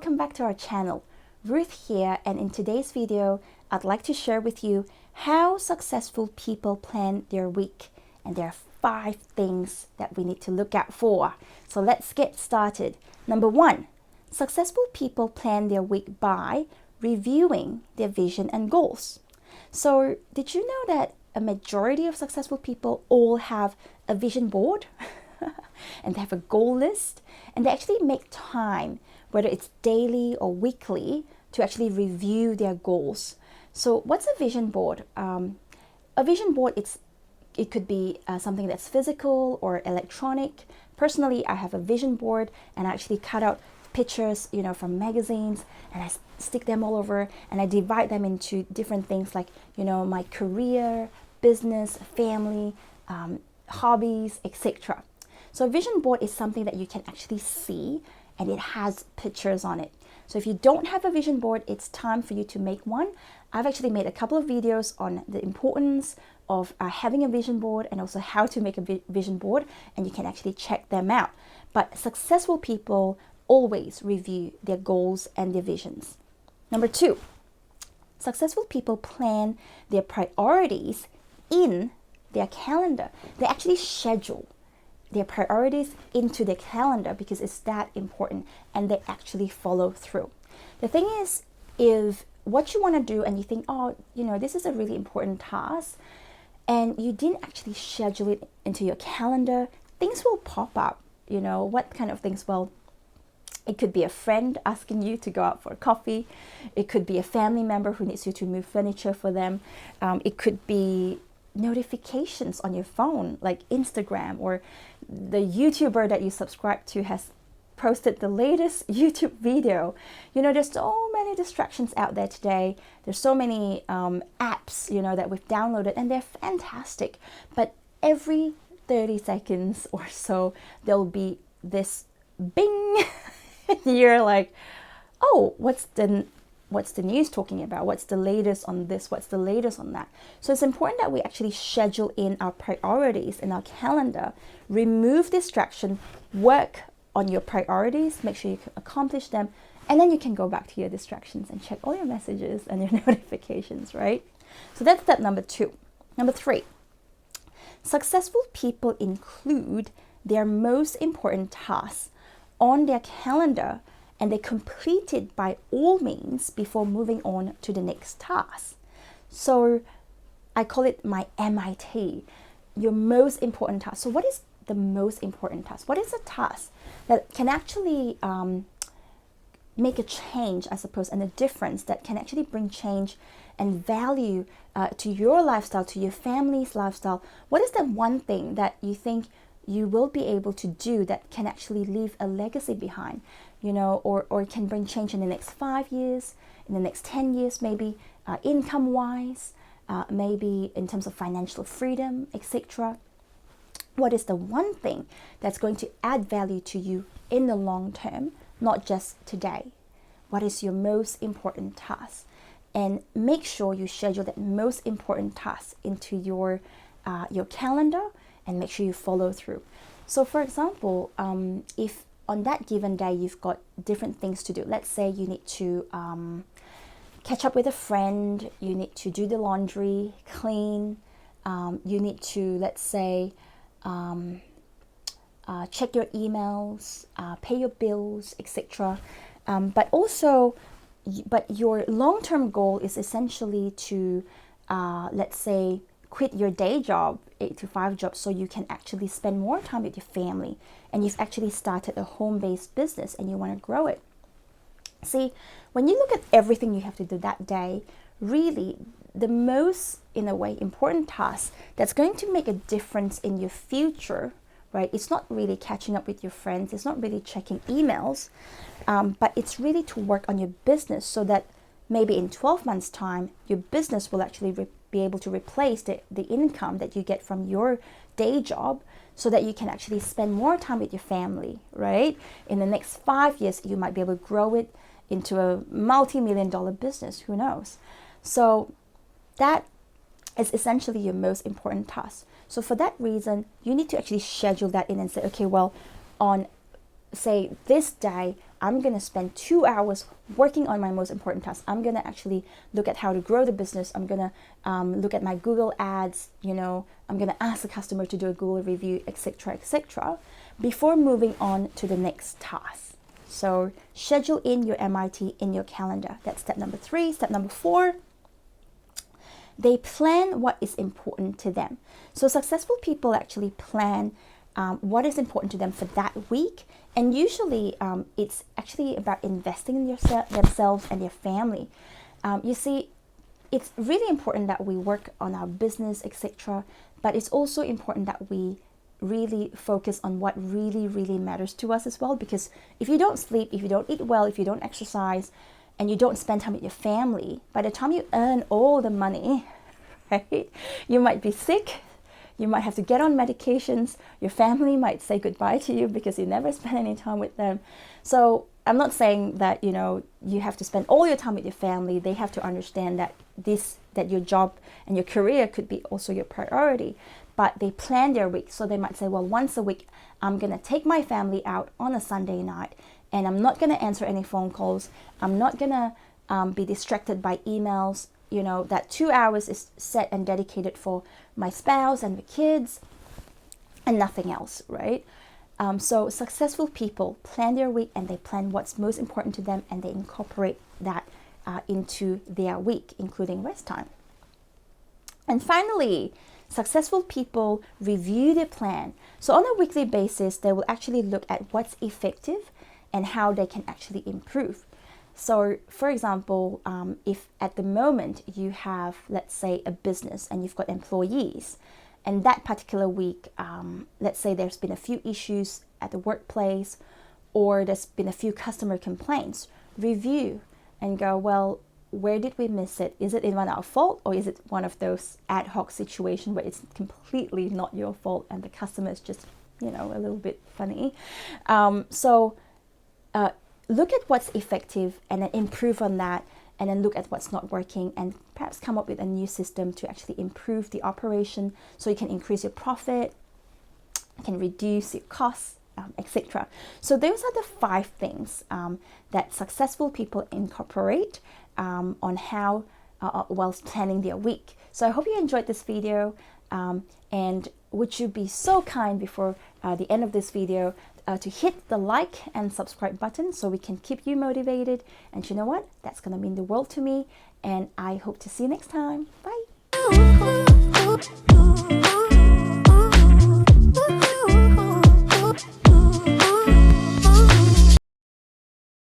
welcome back to our channel. Ruth here, and in today's video, I'd like to share with you how successful people plan their week. And there are 5 things that we need to look out for. So let's get started. Number 1, successful people plan their week by reviewing their vision and goals. So did you know that a majority of successful people all have a vision board? And they have a goal list, and they actually make time, whether it's daily or weekly, to actually review their goals. So what's a vision board? A vision board, it could be something that's physical or electronic. Personally, I have a vision board, and I actually cut out pictures, from magazines, and I stick them all over, and I divide them into different things like, my career, business, family, hobbies, etc. So a vision board is something that you can actually see, and it has pictures on it. So if you don't have a vision board, it's time for you to make one. I've actually made a couple of videos on the importance of having a vision board and also how to make a vision board, and you can actually check them out. But successful people always review their goals and their visions. Number 2, successful people plan their priorities in their calendar. They actually schedule their priorities into their calendar because it's that important, and they actually follow through. The thing is, if what you want to do and you think, this is a really important task, and you didn't actually schedule it into your calendar, things will pop up. What kind of things? Well, it could be a friend asking you to go out for a coffee. It could be a family member who needs you to move furniture for them. It could be notifications on your phone, like Instagram, or the YouTuber that you subscribe to has posted the latest YouTube video. There's so many distractions out there today. There's so many apps, that we've downloaded, and they're fantastic. But every 30 seconds or so, there'll be this bing. And you're like, oh, what's the news talking about? What's the latest on this? What's the latest on that? So it's important that we actually schedule in our priorities in our calendar, remove distraction, work on your priorities, make sure you can accomplish them, and then you can go back to your distractions and check all your messages and your notifications, right? So that's step number 2. Number 3, successful people include their most important tasks on their calendar, and they complete it by all means before moving on to the next task. So I call it my MIT, your most important task. So what is the most important task? What is a task that can actually make a change, I suppose, and a difference that can actually bring change and value to your lifestyle, to your family's lifestyle? What is the one thing that you think you will be able to do that can actually leave a legacy behind, or can bring change in the next 5 years, in the next 10 years, maybe income-wise, maybe in terms of financial freedom, etc. What is the one thing that's going to add value to you in the long term, not just today? What is your most important task? And make sure you schedule that most important task into your calendar, and make sure you follow through. So for example, if on that given day you've got different things to do, let's say you need to catch up with a friend, you need to do the laundry, clean, you need to, let's say, check your emails, pay your bills, etc. But your long-term goal is essentially to, let's say, quit your day job, 8 to 5 job, so you can actually spend more time with your family, and you've actually started a home-based business and you want to grow it. See, when you look at everything you have to do that day, really the most, in a way, important task that's going to make a difference in your future, right? It's not really catching up with your friends, it's not really checking emails, but it's really to work on your business so that maybe in 12 months' time, your business will actually be able to replace the income that you get from your day job, so that you can actually spend more time with your family, right? In the next 5 years, you might be able to grow it into a multi-million-dollar business, who knows? So that is essentially your most important task. So for that reason, you need to actually schedule that in and say, okay, well, on say this day I'm going to spend 2 hours working on my most important task. I'm going to actually look at how to grow the business. I'm going to look at my Google ads, I'm going to ask the customer to do a Google review, etc., before moving on to the next task. So schedule in your MIT in your calendar. That's step number 3. Step number 4, they plan what is important to them. So successful people actually plan what is important to them for that week. And usually it's actually about investing in themselves and their family. You see, it's really important that we work on our business, etc. But it's also important that we really focus on what really, really matters to us as well. Because if you don't sleep, if you don't eat well, if you don't exercise, and you don't spend time with your family, by the time you earn all the money, right, you might be sick. You might have to get on medications. Your family might say goodbye to you because you never spend any time with them. So I'm not saying that, you have to spend all your time with your family. They have to understand that that your job and your career could be also your priority. But they plan their week. So they might say, well, once a week, I'm going to take my family out on a Sunday night, and I'm not going to answer any phone calls. I'm not going to be distracted by emails. That 2 hours is set and dedicated for my spouse and the kids and nothing else, right? So successful people plan their week, and they plan what's most important to them, and they incorporate that into their week, including rest time. And finally, successful people review their plan. So on a weekly basis, they will actually look at what's effective and how they can actually improve. So, for example, if at the moment you have, let's say, a business and you've got employees, and that particular week, let's say there's been a few issues at the workplace, or there's been a few customer complaints, review and go, well, where did we miss it? Is it even our fault, or is it one of those ad hoc situations where it's completely not your fault and the customer is just, a little bit funny? Look at what's effective and then improve on that, and then look at what's not working, and perhaps come up with a new system to actually improve the operation so you can increase your profit, can reduce your costs, etc. So those are the 5 things that successful people incorporate on how whilst planning their week. So I hope you enjoyed this video, and would you be so kind before the end of this video to hit the like and subscribe button so we can keep you motivated. And you know what? That's going to mean the world to me. And I hope to see you next time. Bye.